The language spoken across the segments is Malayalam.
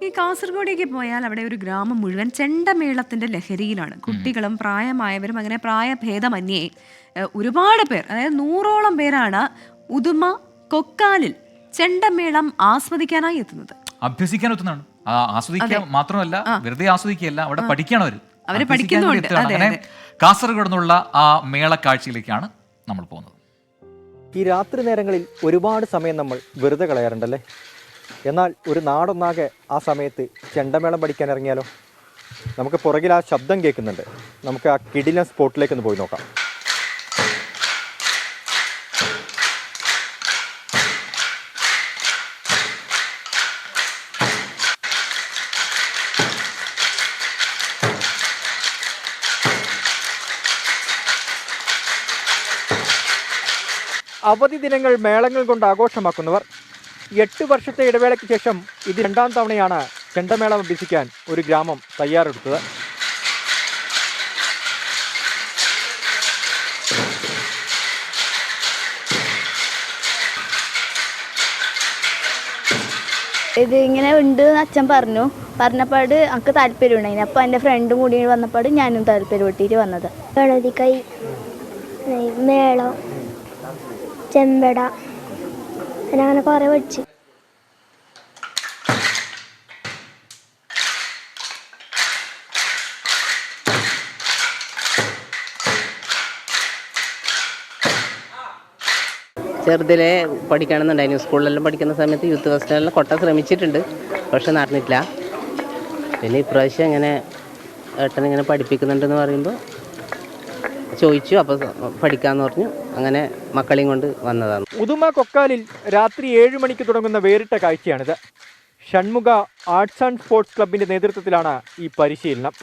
ഈ കാസർഗോഡേക്ക് പോയാൽ അവിടെ ഒരു ഗ്രാമം മുഴുവൻ ചെണ്ടമേളത്തിന്റെ ലഹരിയിലാണ്. കുട്ടികളും പ്രായമായവരും അങ്ങനെ പ്രായഭേദമന്യേ ഒരുപാട് പേർ, അതായത് 100ഓളം പേരാണ് ഉദുമ കൊക്കാലിൽ ചെണ്ടമേളം ആസ്വദിക്കാനായി എത്തുന്നത്. അഭ്യസിക്കാൻ എത്തുന്നതാണ്. ആസ്വദിക്കാൻ മാത്രമല്ല, വെറുതെ ആസ്വദിക്കുകയല്ല, അവിടെ പഠിക്കണം അവര് പഠിക്കുന്നുണ്ട്. അങ്ങനെ കാസർഗോഡ് നിന്നുള്ള ആ മേളക്കാഴ്ചയിലേക്കാണ് നമ്മൾ പോകുന്നത്. ഈ രാത്രി നേരങ്ങളിൽ ഒരുപാട് സമയം നമ്മൾ വെറുതെ കളയാറുണ്ടല്ലേ. എന്നാൽ ഒരു നാടൊന്നാകെ ആ സമയത്ത് ചെണ്ടമേളം പഠിക്കാൻ ഇറങ്ങിയാലോ? നമുക്ക് പുറകിൽ ആ ശബ്ദം കേൾക്കുന്നുണ്ട്. നമുക്ക് ആ കിടിലൻ സ്പോട്ടിലേക്ക് ഒന്ന് പോയി നോക്കാം. അവധി ദിനങ്ങൾ മേളങ്ങൾ കൊണ്ട് ആഘോഷമാക്കുന്നവർ. 8 വർഷത്തെ ഇടവേളയ്ക്ക് ശേഷം ഇത് 2ാം തവണയാണ് ചെണ്ടമേളം അഭ്യസിക്കാൻ ഒരു ഗ്രാമം തയ്യാറെടുത്തത്. ഇത് ഇങ്ങനെ ഉണ്ട് എന്ന് അച്ഛൻ പറഞ്ഞപ്പാട് എനിക്ക് താല്പര്യം ഉണ്ടായിരുന്നു. അപ്പോൾ എൻ്റെ ഫ്രണ്ടും കൂടി വന്നപ്പാട് ഞാനും താല്പര്യപ്പെട്ടിട്ട് വന്നത്. ഗണതികൈ, മേളം, ചെമ്പട, അങ്ങനെ കുറേ പഠിച്ചു. ചെറുതിലെ പഠിക്കണമെന്നുണ്ടായിരുന്നു. സ്കൂളിലെല്ലാം പഠിക്കുന്ന സമയത്ത് യൂത്ത് ഫെസ്റ്റിവലിൽ കൊട്ടാൻ ശ്രമിച്ചിട്ടുണ്ട്, പക്ഷെ നടന്നിട്ടില്ല. പിന്നെ ഇപ്രാവശ്യം ഇങ്ങനെ ഏട്ടനിങ്ങനെ പഠിപ്പിക്കുന്നുണ്ടെന്ന് പറയുമ്പോൾ ചോദിച്ചു, അപ്പോൾ പഠിക്കാമെന്ന് പറഞ്ഞു. അങ്ങനെ മക്കളെയും കൊണ്ട് വന്നതാണ്. ഉദുമ കൊക്കാലിൽ രാത്രി 7 മണിക്ക് തുടങ്ങുന്ന വേറിട്ട കാഴ്ചയാണിത്. ഷൺമുഖ ആർട്സ് ആൻഡ് സ്പോർട്സ് ക്ലബിൻ്റെ നേതൃത്വത്തിലാണ് ഈ പരിശീലനം.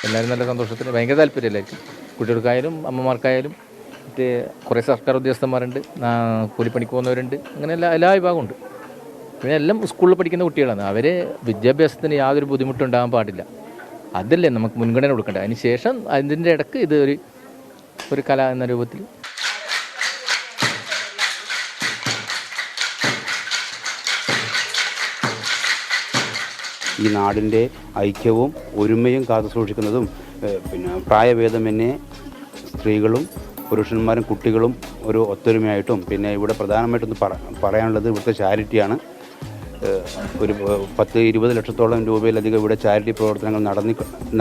എല്ലാവരും നല്ല സന്തോഷത്തിന് ഭയങ്കര താല്പര്യമില്ലായിരിക്കും. കുട്ടികൾക്കായാലും അമ്മമാർക്കായാലും മറ്റേ കുറേ സർക്കാർ ഉദ്യോഗസ്ഥന്മാരുണ്ട്, കൂലിപ്പണിക്ക് പോകുന്നവരുണ്ട്, അങ്ങനെ എല്ലാ വിഭാഗമുണ്ട്. പിന്നെ എല്ലാം സ്കൂളിൽ പഠിക്കുന്ന കുട്ടികളാണ്. അവർ വിദ്യാഭ്യാസത്തിന് യാതൊരു ബുദ്ധിമുട്ടുണ്ടാകാൻ പാടില്ല. അതല്ലേ നമുക്ക് മുൻഗണന കൊടുക്കേണ്ടത്. അതിന് ശേഷം അതിൻ്റെ ഇടയ്ക്ക് ഇത് ഒരു കല എന്ന രൂപത്തിൽ. ഈ നാടിൻ്റെ ഐക്യവും ഒരുമയും കാത്തു സൂക്ഷിക്കുന്നതും പിന്നെ പ്രായഭേദമന്യേ സ്ത്രീകളും പുരുഷന്മാരും കുട്ടികളും ഒരു ഒത്തൊരുമയായിട്ടും, പിന്നെ ഇവിടെ പ്രധാനമായിട്ടൊന്ന് പറയാനുള്ളത് ഇവിടുത്തെ ചാരിറ്റിയാണ്. ഒരു 10-20 ലക്ഷത്തോളം രൂപയിലധികം ഇവിടെ ചാരിറ്റി പ്രവർത്തനങ്ങൾ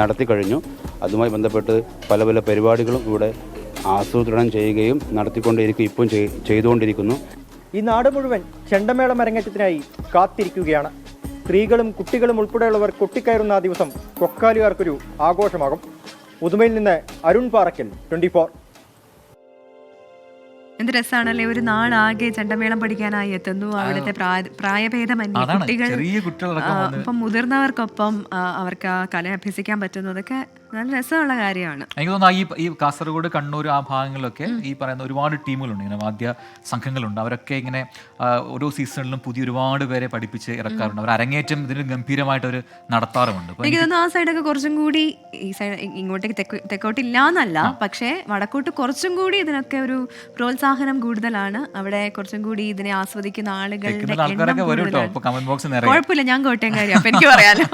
നടത്തി കഴിഞ്ഞു. അതുമായി ബന്ധപ്പെട്ട് പല പരിപാടികളും ഇവിടെ ആസൂത്രണം ചെയ്യുകയും നടത്തിക്കൊണ്ടിരിക്കും, ഇപ്പം ചെയ്തുകൊണ്ടിരിക്കുന്നു. ഈ നാട് മുഴുവൻ ചെണ്ടമേളം അരങ്ങേറ്റത്തിനായി കാത്തിരിക്കുകയാണ്. സ്ത്രീകളും കുട്ടികളും ഉൾപ്പെടെയുള്ളവർ കൊട്ടിക്കയറുന്ന ആ ദിവസം കൊക്കാലുകാർക്കൊരു ആഘോഷമാകും. ഉദുമയിൽ നിന്ന് അരുൺ പാറക്കൽ, 24. എന്ത് രസമാണല്ലേ, ഒരു നാടാകെ ചെണ്ടമേളം പഠിക്കാനായി എത്തുന്നു. അവിടുത്തെ പ്രായഭേദമന്യേ കുട്ടികൾ, ഇപ്പം മുതിർന്നവർക്കൊപ്പം അവർക്ക് ആ കല അഭ്യസിക്കാൻ പറ്റുന്നു. അതൊക്കെ നല്ല രസമുള്ള കാര്യമാണ്. എനിക്ക് തോന്നുന്നു ഈ കാസർഗോഡ്, കണ്ണൂർ ആ ഭാഗങ്ങളിലൊക്കെ ഈ പറയുന്ന ഒരുപാട് ടീമുകളുണ്ട്, ഇങ്ങനെ വാദ്യ സംഘങ്ങളുണ്ട്. അവരൊക്കെ ഇങ്ങനെ ഓരോ സീസണിലും പുതിയ ഒരുപാട് പേരെ പഠിപ്പിച്ച് ഇറക്കാറുണ്ട്. അവർ അരങ്ങേറ്റം ഇതിന് ഗംഭീരമായിട്ട് അവർ നടത്താറുമുണ്ട്. എനിക്ക് തോന്നുന്നു ആ സൈഡൊക്കെ കുറച്ചും കൂടി, ഈ സൈഡ് ഇങ്ങോട്ടേക്ക് തെക്കോട്ടില്ല എന്നല്ല, പക്ഷേ വടക്കോട്ട് കുറച്ചും കൂടി ഇതിനൊക്കെ ഒരു പ്രോത്സാഹനം കൂടുതലാണ്. അവിടെ കുറച്ചും കൂടി ഇതിനെ ആസ്വദിക്കുന്ന ആളുകളുടെ കുഴപ്പമില്ല, ഞാൻ കോട്ടയംകാരി, അപ്പൊ എനിക്ക് പറയാലോ.